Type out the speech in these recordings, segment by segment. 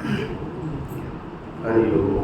हरि ओम।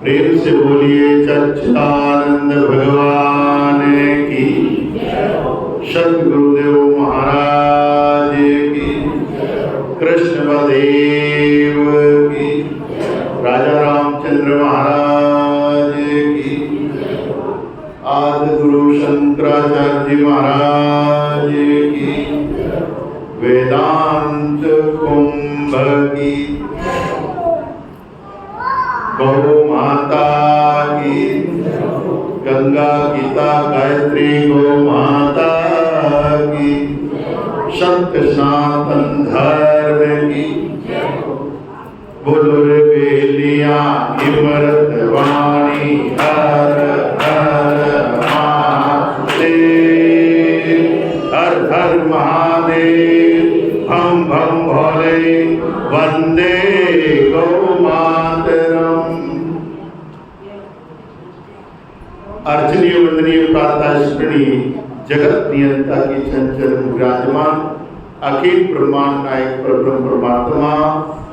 प्रेम से बोलिए सच्चिदानंद भगवान की, सद्गुरुदेव महाराज की, कृष्ण बलदेव की, राजा रामचंद्र महाराज की, आदि गुरु शंकराचार्य जी महाराज की, वेदांत कुंभ की, गौ माता की, गंगा गीता गायत्री गौ माता की, सत्य सनातन धर्म की, बोलो रे बेलिया इमरत वाणी हर हर महादेव, हर हर महादेव, भम भम भोले, वंदे गौ मातरम। अर्चनीय वंदनीय प्रातः स्मरणीय जगत नियंता की चंचल विराजमान अखिल ब्रह्मांड नायक परब्रह्म परमात्मा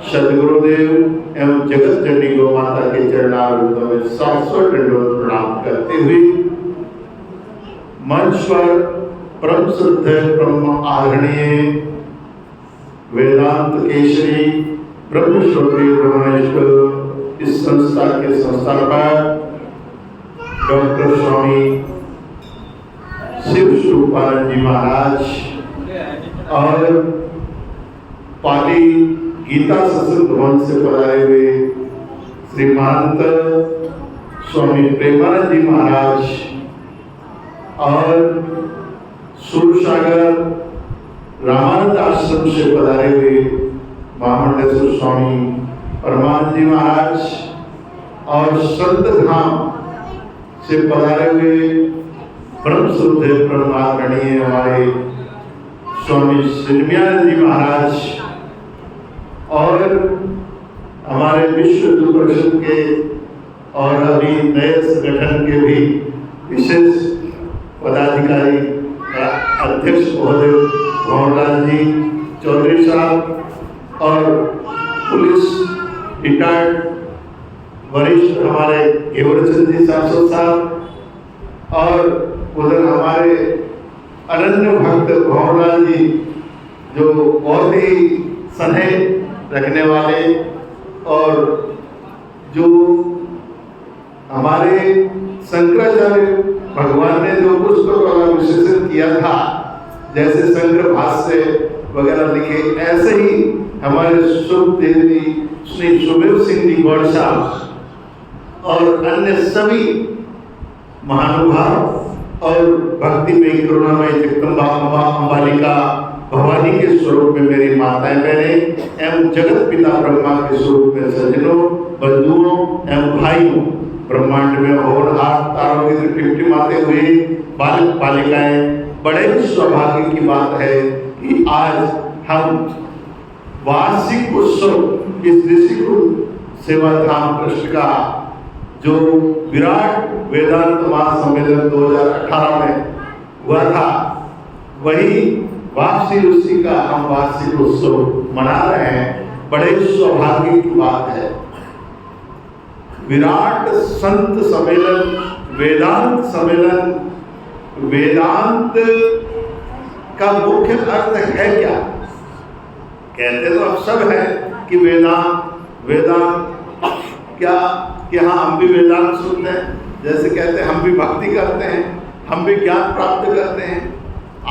सदगुरुदेव एवं जगत जननी गौ माता के चरणारविंदों में शाश्वत दंडवत प्रणाम करते हुए मंच पर परम शुद्ध ब्रह्म आदरणीय वेदांत केसरी ब्रह्मश्रोत्री ब्रह्मनिष्ठ इस संस्था के संस्थापक डॉक्टर स्वामी शिव स्वरूपानंद जी महाराज और पाली गीता सत्संग भवन से पधारे हुए श्री महंत स्वामी प्रेमानंद जी महाराज और सूरसागर रामानंद आश्रम से पधारे हुए महामंडलेश्वर स्वामी परमानंद जी महाराज और संत धाम से पधारे हुए ब्रह्म शुद्ध परमादरणीय हमारे स्वामी सिलमियानंद जी महाराज और हमारे विश्व हिंदू परिषद के और अभी नए संगठन के भी विशेष पदाधिकारी अध्यक्ष महोदय भंवरलाल जी चौधरी साहब और पुलिस रिटायर्ड वरिष्ठ हमारे घेवरचंद जी साहब और उधर हमारे अनन्य भक्त भंवरलाल जी जो बहुत ही स्नेह रखने वाले और जो हमारे शंकराचार्य भगवान ने जो पुस्तक वाला विशेषण किया था जैसे शंकर भाष्य वगैरह लिखे ऐसे ही हमारे सुखदेव जी श्री सुमेर सिंह जी गौड़ साहब और अन्य सभी महानुभाव और भक्ति में करुणामय जगदम्बा अम्बा अम्बालिका भवानी के स्वरूप में मेरी माताएं बहनें एवं जगत पिता ब्रह्मा के स्वरूप में सज्जनों बंधुओं एवं भाइयों ब्रह्मांड में होनहार तारों की टिमटिमाते हुए बालक बालिकाएं बड़े सौभाग्य की बात है कि आज हम वार्षिक उत्सव इस ऋषिकुल सेवा धाम ट्रस्ट का जो विराट वेदांत महासम्मेलन 2018 में हुआ था वही वापसी उसी का हम वार्षिक उत्सव मना रहे हैं। बड़े सौभाग्य की बात है। विराट संत सम्मेलन वेदांत सम्मेलन, वेदांत का मुख्य अर्थ है क्या? कहते तो अब सब है कि वेदांत क्या कि हाँ हम भी वेदांत सुनते हैं, जैसे कहते हैं हम भी भक्ति करते हैं, हम भी ज्ञान प्राप्त करते हैं।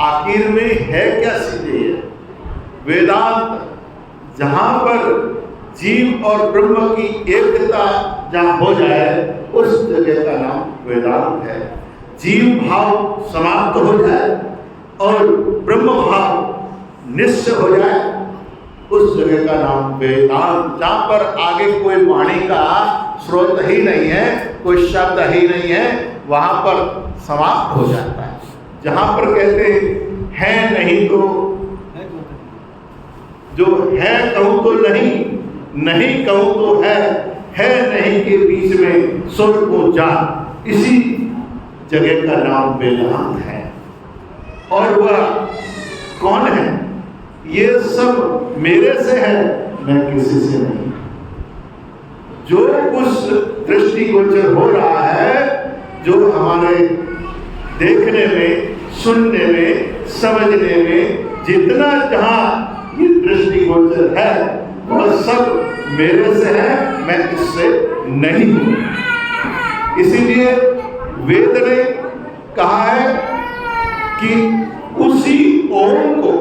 आखिर में है क्या सीधे ये वेदांत? जहाँ पर जीव और ब्रह्म की एकता जहाँ हो जाए उस जगह का नाम वेदांत है। जीव भाव समाप्त हो जाए और ब्रह्म भाव निश्चय हो जाए उस जगह का नाम वेदांत। जहाँ पर आगे कोई वाणी का स्रोत ही नहीं है, कोई शब्द ही नहीं है, वहाँ पर समाप्त हो जाता है। जहाँ पर कहते हैं नहीं तो जो है कहूँ तो नहीं, नहीं कहूँ तो है नहीं के बीच में सुर को जान, इसी जगह का नाम वेदांत है। और वह कौन है? ये सब मेरे से है, मैं किसी से नहीं। जो कुछ दृष्टिगोचर हो रहा है, जो हमारे देखने में, सुनने में, समझने में जितना जहाँ ये दृष्टिगोचर है वह सब मेरे से है, मैं इससे नहीं हूँ। इसीलिए वेद ने कहा है कि उसी ओम को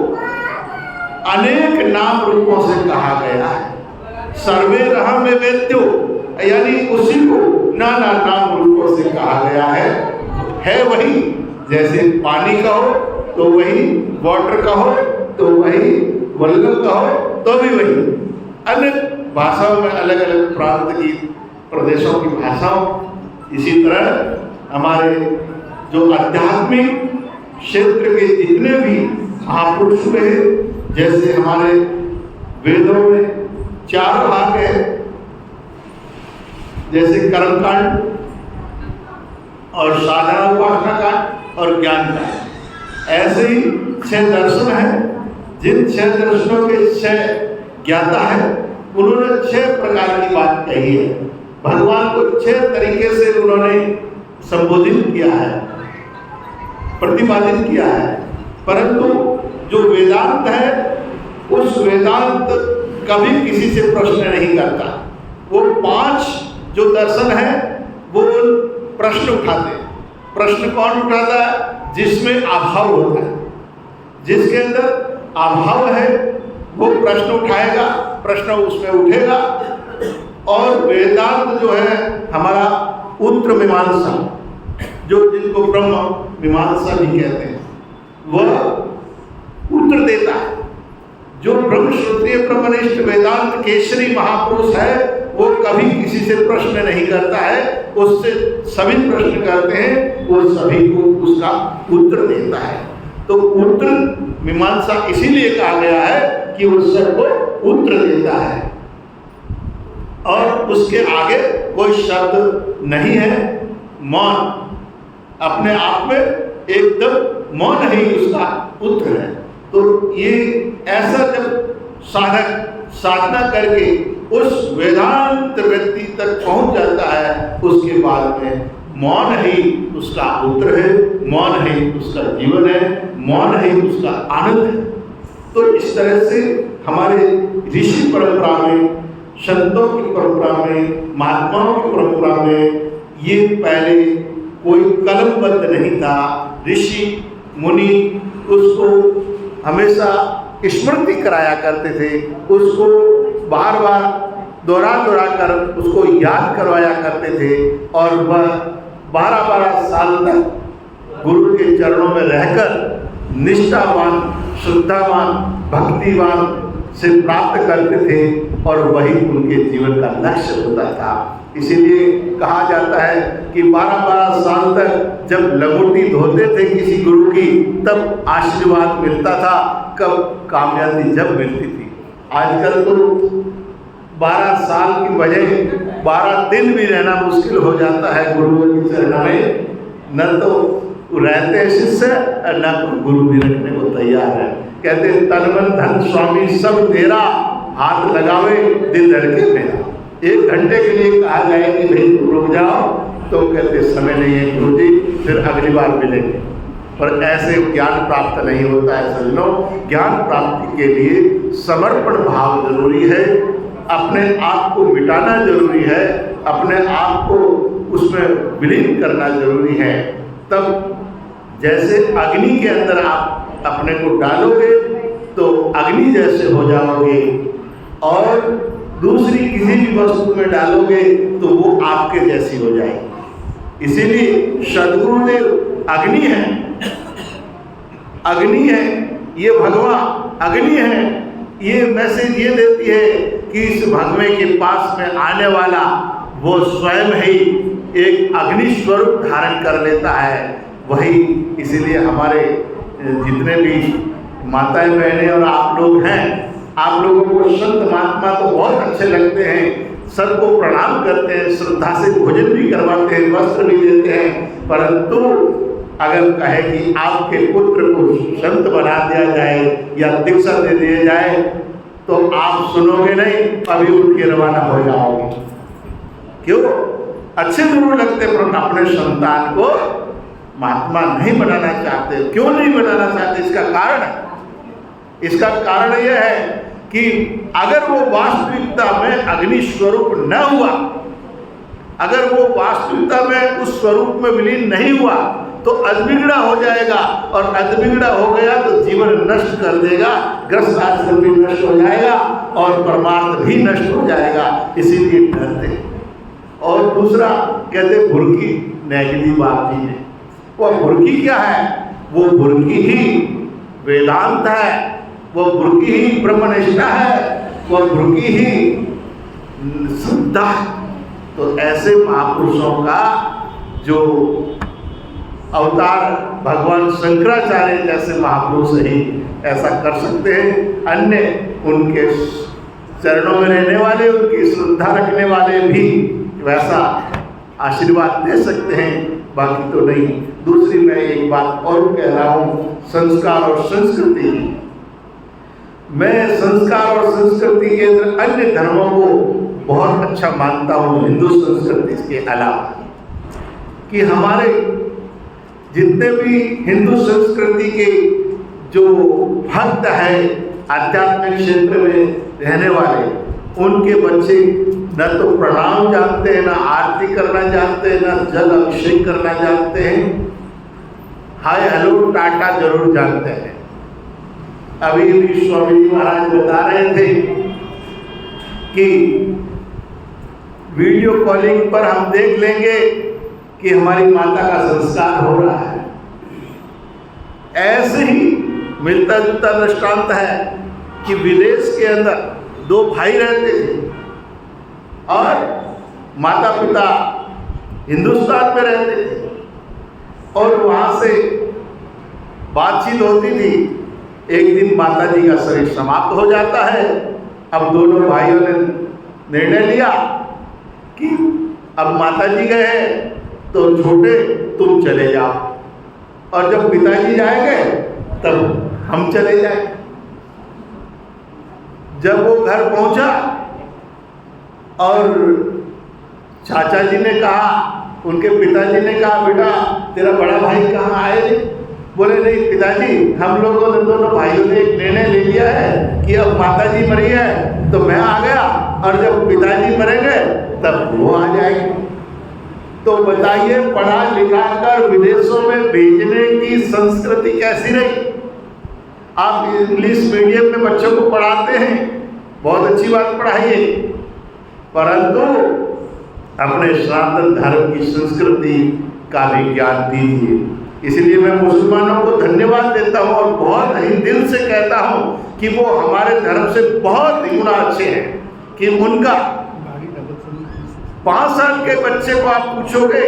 अनेक नाम रूपों से कहा गया है। सर्वे रहम में वेद्यो, यानी उसी को नाना नाम रूपों से कहा गया है वही। जैसे पानी कहो तो वही, वाटर कहो तो वही, वल्लभ कहो तो भी वही। अन्य भाषाओं में अलग अलग प्रांत की, प्रदेशों की भाषाओं। इसी तरह हमारे जो आध्यात्मिक क्षेत्र के जितने भी महापुरुष हुए, जैसे हमारे वेदों में 4 भाग है, जैसे कर्मकांड और साधना उपासना कांड और ज्ञान कांड। ऐसे ही 6 दर्शन हैं। जिन 6 दर्शनों के 6 ज्ञाता है, उन्होंने 6 प्रकार की बात कही है। भगवान को 6 तरीके से उन्होंने संबोधित किया है, प्रतिपादित किया है। परंतु जो वेदांत है, उस वेदांत कभी किसी से प्रश्न नहीं करता। वो 5 जो दर्शन है वो प्रश्न उठाते हैं। प्रश्न कौन उठाता है? जिसमें अभाव होता है। जिसके अंदर अभाव है वो प्रश्न उठाएगा, प्रश्न उसमें उठेगा। और वेदांत जो है हमारा उत्तर मीमांसा, जो जिनको ब्रह्म मीमांसा भी कहते हैं, वह उत्तर देता है। जो ब्रह्म क्षत्रिय ब्रह्मनिष्ठ वेदांत केसरी महापुरुष है, वो कभी किसी से प्रश्न नहीं करता है, उससे सभी प्रश्न करते हैं, वो सभी को उसका उत्तर देता है। तो उत्तर मीमांसा इसीलिए कहा गया है कि वो सबको उत्तर देता है और उसके आगे कोई शब्द नहीं है। मौन, अपने आप में एकदम मौन ही उसका उत्तर है। तो ये ऐसा जब साधक साधना करके उस वेदांत व्यक्ति तक पहुंच जाता है, उसके बाद में मौन ही उसका उत्तर है, मौन ही उसका जीवन है, मौन ही उसका आनंद है। तो इस तरह से हमारे ऋषि परंपरा में, संतों की परंपरा में, महात्माओं की परंपरा में ये पहले कोई कलमबद्ध नहीं था। ऋषि मुनि उसको हमेशा स्मृति कराया करते थे, उसको बार बार दोहरा कर उसको याद करवाया करते थे। और वह 12-12 साल तक गुरु के चरणों में रहकर निष्ठावान, श्रद्धावान, भक्तिवान से प्राप्त करते थे और वही उनके जीवन का लक्ष्य होता था। इसीलिए कहा जाता है कि 12-12 साल तक जब लंगोटी धोते थे किसी गुरु की, तब आशीर्वाद मिलता था, कब कामयाबी जब मिलती थी। आजकल तो 12 साल की बजाय 12 दिन भी रहना मुश्किल हो जाता है गुरुओं की चरण में। न तो रहते हैं शिष्य और न गुरु भी रखने को तैयार है। कहते तन मन धन स्वामी सब तेरा, हाथ लगावे दिल धड़के मेरा। 1 घंटे के लिए कहा जाए कि भाई रुक जाओ, तो कहते समय नहीं है गुरु जी, फिर अगली बार मिलेंगे। पर ऐसे ज्ञान प्राप्त नहीं होता है सज्जनों। ज्ञान प्राप्ति के लिए समर्पण भाव जरूरी है। अपने आप को मिटाना जरूरी है, अपने आप को उसमें विलीन करना जरूरी है। तब जैसे अग्नि के अंदर आप अपने को डालोगे तो अग्नि जैसे हो जाओगे, और दूसरी किसी भी वस्तु में डालोगे तो वो आपके जैसी हो जाएगी। इसीलिए सद्गुरुदेव अग्नि है, अग्नि है, ये भगवा अग्नि है। ये मैसेज ये देती है कि इस भगवे के पास में आने वाला वो स्वयं ही एक अग्नि स्वरूप धारण कर लेता है। वही इसीलिए हमारे जितने भी माताएं बहनें और आप लोग हैं, आप लोगों को संत महात्मा तो बहुत अच्छे लगते हैं, सबको प्रणाम करते हैं, श्रद्धा से भोजन भी करवाते हैं, वस्त्र भी देते हैं, परंतु अगर कहे कि आपके पुत्र को संत बना दिया जाए या दीक्षा दे दिया जाए तो आप सुनोगे नहीं, अभी उठ के रवाना हो जाओगे। क्यों? अच्छे जरूर लगते पर अपने संतान को महात्मा नहीं बनाना चाहते। क्यों नहीं बनाना चाहते? इसका कारण है, इसका कारण यह है कि अगर वो वास्तविकता में अग्नि स्वरूप न हुआ, अगर वो वास्तविकता में उस स्वरूप में विलीन नहीं हुआ तो अद्विगड़ा हो जाएगा, और अद्विगड़ा हो गया तो जीवन नष्ट कर देगा, ग्रस्त आश्रम भी नष्ट हो जाएगा और परमार्थ भी नष्ट हो जाएगा। इसीलिए डरते हैं। और दूसरा कहते भुरकी नेगली बात ही है। वो भुरकी क्या है? वो भुरकी ही वेदांत है, वो भुरकी ही ब्रह्मनिष्ठा है, वो भुरकी ही श्रद्धा है। तो ऐसे महापुरुषों का जो अवतार भगवान शंकराचार्य जैसे महापुरुष ही ऐसा कर सकते हैं। अन्य उनके चरणों में रहने वाले, उनकी श्रद्धा रखने वाले भी वैसा आशीर्वाद दे सकते हैं, बाकी तो नहीं। दूसरी मैं एक बात और कह रहा हूँ, संस्कार और संस्कृति। मैं संस्कार और संस्कृति के अंदर अन्य धर्मों को बहुत अच्छा मानता हूँ हिंदू संस्कृति के अलावा, कि हमारे जितने भी हिंदू संस्कृति के जो भक्त है आध्यात्मिक क्षेत्र में रहने वाले, उनके बच्चे न तो प्रणाम जानते हैं, न आरती करना जानते हैं, न जल अभिषेक करना जानते हैं, हाय हेलो टाटा जरूर जानते हैं। अभी भी स्वामी जी महाराज बता रहे थे कि वीडियो कॉलिंग पर हम देख लेंगे कि हमारी माता का संस्कार हो रहा है। ऐसे ही मिलता जुलता दृष्टांत है कि विदेश के अंदर दो भाई रहते थे और माता पिता हिंदुस्तान में रहते थे, और वहाँ से बातचीत होती थी। एक दिन माता जी का शरीर समाप्त हो जाता है। अब दोनों भाइयों ने निर्णय लिया कि अब माता जी गए तो छोटे तुम चले जाओ, और जब पिताजी जाएंगे तब हम चले जाए। जब वो घर पहुंचा और चाचा जी ने कहा, उनके पिताजी ने कहा, बेटा तेरा बड़ा भाई कहाँ आए थे? बोले नहीं पिताजी, हम लोगों ने दोनों भाइयों ने एक निर्णय ले लिया है कि अब माता जी मरी है तो मैं आ गया, और जब पिताजी मरेंगे तब वो आ जाएंगे। तो बताइए, पढ़ा लिखा कर विदेशों में भेजने की संस्कृति कैसी रही? आप इंग्लिश मीडियम में बच्चों को पढ़ाते हैं, बहुत अच्छी बात पढ़ाइए, परंतु अपने सनातन धर्म की संस्कृति का भी ज्ञान दीजिए। इसलिए मैं मुसलमानों को धन्यवाद देता हूँ और बहुत ही दिल से कहता हूँ कि वो हमारे धर्म से बहुत ही गुना अच्छे हैं, कि उनका 5 साल के बच्चे को आप पूछोगे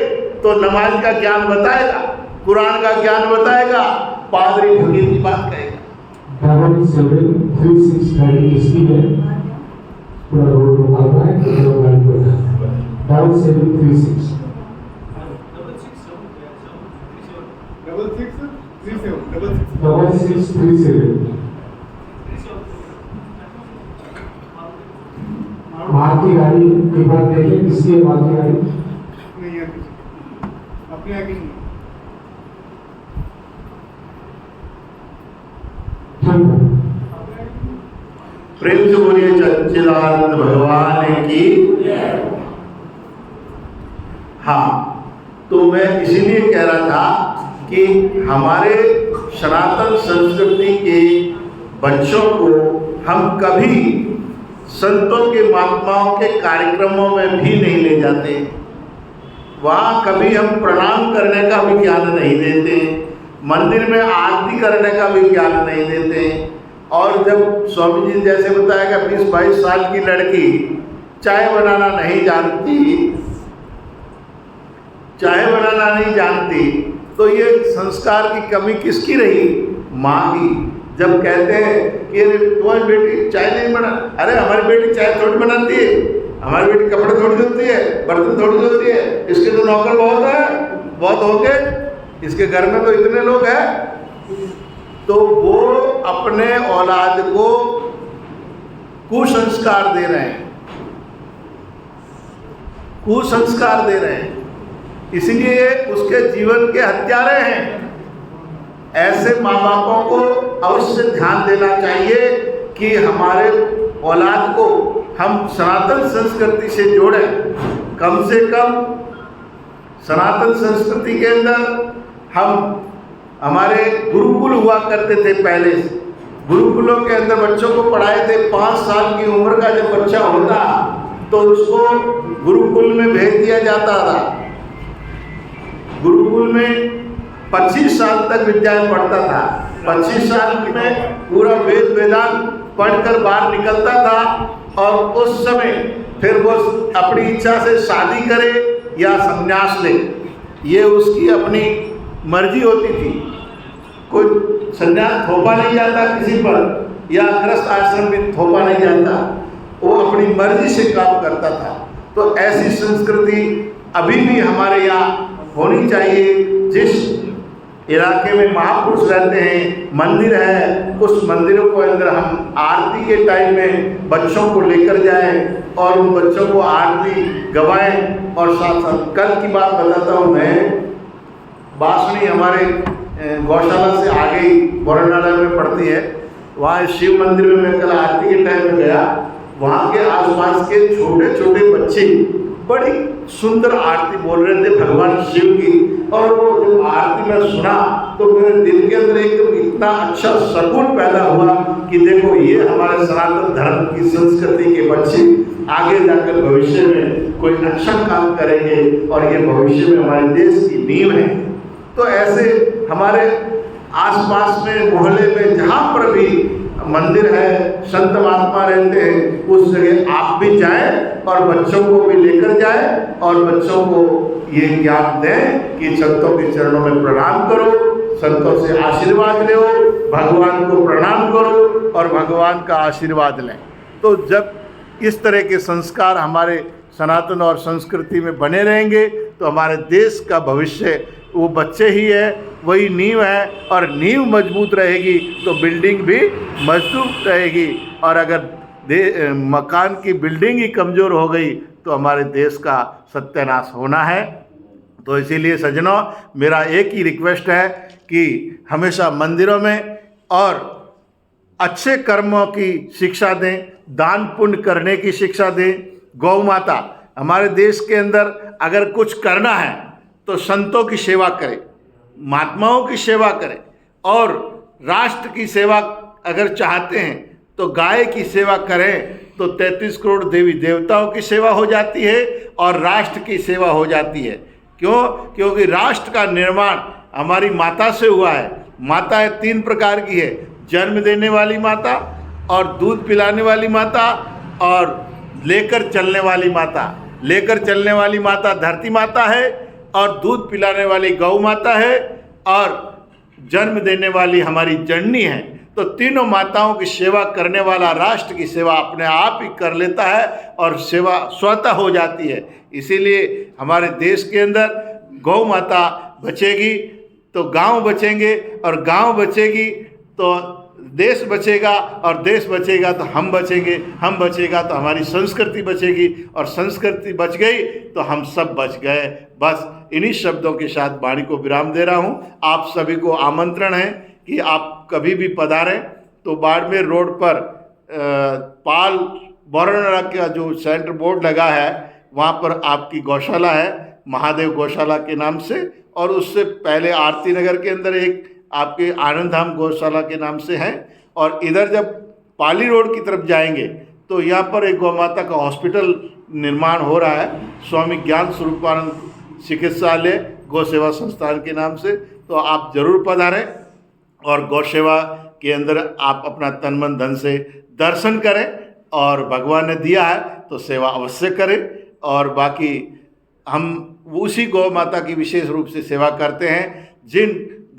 तो नमाज का ज्ञान बताएगा, कुरान का ज्ञान बताएगा, पादरी फकीर की बात कहेगा। मारुति गाड़ी एक बार देखें, किसकी है मारुति गाड़ी? नहीं है, अपने आगे नहीं। प्रेम से बोलिए सच्चिदानंद भगवान की। हाँ, तो मैं इसीलिए कह रहा था कि हमारे सनातन संस्कृति के बच्चों को हम कभी संतों के महात्माओं के कार्यक्रमों में भी नहीं ले जाते, वहाँ कभी हम प्रणाम करने का भी ज्ञान नहीं देते, मंदिर में आरती करने का भी ज्ञान नहीं देते। और जब स्वामी जी जैसे बताया कि 20-22 साल की लड़की चाय बनाना नहीं जानती, चाय बनाना नहीं जानती, तो ये संस्कार की कमी किसकी रही? माँ की। जब कहते हैं कि अरे तुम्हारी बेटी चाय नहीं बना, अरे हमारी बेटी चाय थोड़ी बनाती है, हमारी बेटी कपड़े थोड़ी धोती है, बर्तन थोड़ी धोती है, इसके तो नौकर बहुत है, बहुत हो गए, इसके घर में तो इतने लोग हैं। तो वो अपने औलाद को कुसंस्कार दे रहे हैं, कुसंस्कार दे रहे हैं, इसलिए उसके जीवन के हत्यारे हैं। ऐसे माँ बापों को अवश्य ध्यान देना चाहिए कि हमारे औलाद को हम सनातन संस्कृति से जोड़ें। कम से कम सनातन संस्कृति के अंदर हमारे गुरुकुल हुआ करते थे पहले। गुरुकुलों के अंदर बच्चों को पढ़ाए थे। 5 साल की उम्र का जब बच्चा होता तो उसको गुरुकुल में भेज दिया जाता था। गुरुकुल में 25 साल तक विद्यालय पढ़ता था। 25 साल में पूरा वेद वेदांत पढ़कर बाहर निकलता था और उस समय फिर वो अपनी इच्छा से शादी करे या संन्यास ले, ये उसकी अपनी मर्जी होती थी। कोई संन्यास थोपा नहीं जाता किसी पर, या गृहस्थ आश्रम में थोपा नहीं जाता, वो अपनी मर्जी से काम करता था। तो ऐसी संस्कृति अभी भी हमारे यहाँ होनी चाहिए। जिस इलाके में महापुरुष रहते हैं, मंदिर है, उस मंदिरों को अंदर हम आरती के टाइम में बच्चों को लेकर जाएं और उन बच्चों को आरती गवाएं। और साथ साथ कल की बात बताता हूँ मैं, बासनी हमारे गौशाला से आगे ही बोरनाला में पड़ती है, वहाँ शिव मंदिर में मैं कल आरती के टाइम में गया। वहाँ के आसपास के छोटे छोटे बच्चे बड़ी सुंदर आरती बोल रहे थे भगवान शिव की। और वो जब आरती में सुना तो मेरे दिल के अंदर एकदम इतना अच्छा सुकून पैदा हुआ कि देखो ये हमारे सनातन धर्म की संस्कृति के बच्चे आगे जाकर भविष्य में कोई अच्छा काम करेंगे और ये भविष्य में हमारे देश की नींव है। तो ऐसे हमारे आसपास में मोहल्ले में जहाँ पर भी मंदिर है, संत महात्मा रहते हैं, उस जगह आप भी जाएं और बच्चों को भी लेकर जाएं और बच्चों को ये ज्ञान दें कि संतों के चरणों में प्रणाम करो, संतों से आशीर्वाद लो, भगवान को प्रणाम करो और भगवान का आशीर्वाद लें। तो जब इस तरह के संस्कार हमारे सनातन और संस्कृति में बने रहेंगे तो हमारे देश का भविष्य वो बच्चे ही है, वही नींव है। और नींव मजबूत रहेगी तो बिल्डिंग भी मजबूत रहेगी। और अगर मकान की बिल्डिंग ही कमज़ोर हो गई तो हमारे देश का सत्यानाश होना है। तो इसीलिए सज्जनों, मेरा एक ही रिक्वेस्ट है कि हमेशा मंदिरों में और अच्छे कर्मों की शिक्षा दें, दान पुण्य करने की शिक्षा दें। गौ माता, हमारे देश के अंदर अगर कुछ करना है तो संतों की सेवा करें, महात्माओं की सेवा करें, और राष्ट्र की सेवा अगर चाहते हैं तो गाय की सेवा करें तो 33 करोड़ देवी देवताओं की सेवा हो जाती है और राष्ट्र की सेवा हो जाती है। क्यों? क्योंकि राष्ट्र का निर्माण हमारी माता से हुआ है। माताएं 3 प्रकार की है, जन्म देने वाली माता और दूध पिलाने वाली माता और लेकर चलने वाली माता। लेकर चलने वाली माता धरती माता है और दूध पिलाने वाली गौ माता है और जन्म देने वाली हमारी जननी है। तो तीनों माताओं की सेवा करने वाला राष्ट्र की सेवा अपने आप ही कर लेता है और सेवा स्वतः हो जाती है। इसीलिए हमारे देश के अंदर गौ माता बचेगी तो गांव बचेंगे और गांव बचेगी तो देश बचेगा और देश बचेगा तो हम बचेंगे, हम बचेगा तो हमारी संस्कृति बचेगी और संस्कृति बच गई तो हम सब बच गए। बस इन्हीं शब्दों के साथ वाणी को विराम दे रहा हूँ। आप सभी को आमंत्रण है कि आप कभी भी पधारें तो बाड़मेर रोड पर पाल बोरनरा का जो सेंटर बोर्ड लगा है वहाँ पर आपकी गौशाला है, महादेव गौशाला के नाम से, और उससे पहले आरती नगर के अंदर एक आपके आनंद धाम गौशाला के नाम से है। और इधर जब पाली रोड की तरफ जाएंगे तो यहाँ पर एक गौ माता का हॉस्पिटल निर्माण हो रहा है, स्वामी ज्ञान स्वरूपानंद चिकित्सालय गौ सेवा संस्थान के नाम से। तो आप जरूर पधारें और गौ सेवा के अंदर आप अपना तन मन धन से दर्शन करें, और भगवान ने दिया है तो सेवा अवश्य करें। और बाकी हम उसी गौ माता की विशेष रूप से सेवा करते हैं जिन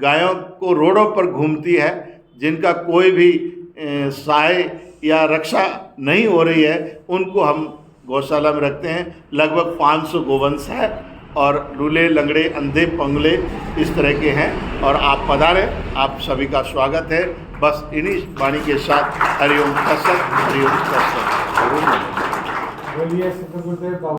गायों को रोडों पर घूमती है, जिनका कोई भी सहाय या रक्षा नहीं हो रही है, उनको हम गौशाला में रखते हैं। लगभग 500 गोवंश है और लूले लंगड़े अंधे पंगले इस तरह के हैं। और आप पधारें, आप सभी का स्वागत है। बस इन्हीं वाणी के साथ हरिओम तत्सत, हरिओम तत्सत। बोलिए सतगुरुदेव बाबा।